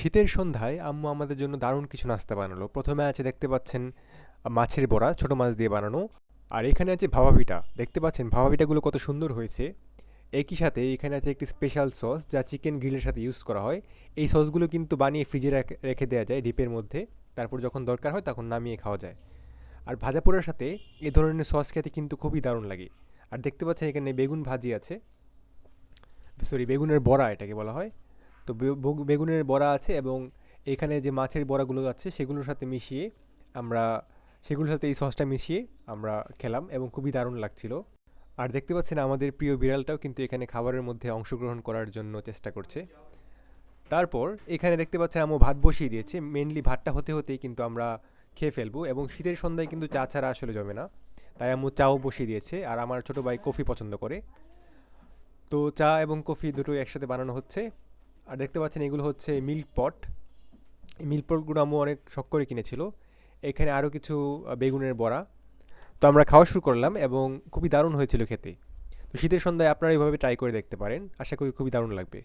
শীতের সন্ধ্যায় আম্মু আমাদের জন্য দারুণ কিছু নাস্তা বানালো। প্রথমে আছে দেখতে পাচ্ছেন মাছের বড়া, ছোট মাছ দিয়ে বানানো। আর এখানে আছে ভাপা পিঠা। দেখতে পাচ্ছেন ভাপা পিঠাগুলো কত সুন্দর হয়েছে। একই সাথে এখানে আছে একটি স্পেশাল সস যা চিকেন গ্রিলের সাথে ইউজ করা হয়। এই সসগুলো কিন্তু বানিয়ে ফ্রিজে রেখে দেওয়া যায় ডিপের মধ্যে। তারপর যখন দরকার হয় তখন নামিয়ে খাওয়া যায়। আর ভাজা পোড়ার সাথে এ ধরনের সস খেতে কিন্তু খুবই দারুণ লাগে। আর দেখতে পাচ্ছেন এখানে বেগুন ভাজি আছে, সরি বেগুনের বড়া এটাকে বলা হয়। তো বেগুনের বড়া আছে এবং এখানে যে মাছের বড়াগুলো আছে সেগুলোর সাথে মিশিয়ে আমরা সেগুলোর সাথে এই সসটা মিশিয়ে আমরা খেলাম এবং খুবই দারুণ লাগছিল। আর দেখতে পাচ্ছেন আমাদের প্রিয় বিড়ালটাও কিন্তু এখানে খাবারের মধ্যে অংশগ্রহণ করার জন্য চেষ্টা করছে। তারপর এখানে দেখতে পাচ্ছেন আম্মু ভাত বসিয়ে দিয়েছে। মেনলি ভাতটা হতে হতেই কিন্তু আমরা খেয়ে ফেলবো এবং শীতের সন্ধ্যায় কিন্তু চা ছাড়া আসলে জমে না। তাই আম্মু চাও বসিয়ে দিয়েছে আর আমার ছোট ভাই কফি পছন্দ করে। তো চা এবং কফি দুটোই একসাথে বানানো হচ্ছে। আর দেখতে পাচ্ছেন এগুলো হচ্ছে মিল্ক পট। এই মিল্ক পটগুলো আম্মু অনেক শখ করে কিনেছিল। এখানে আরও কিছু বেগুনের বড়া। তো আমরা খাওয়া শুরু করলাম এবং খুবই দারুণ হয়েছিল খেতে। তো শীতের সন্ধ্যায় আপনারা এইভাবে ট্রাই করে দেখতে পারেন, আশা করি খুবই দারুণ লাগবে।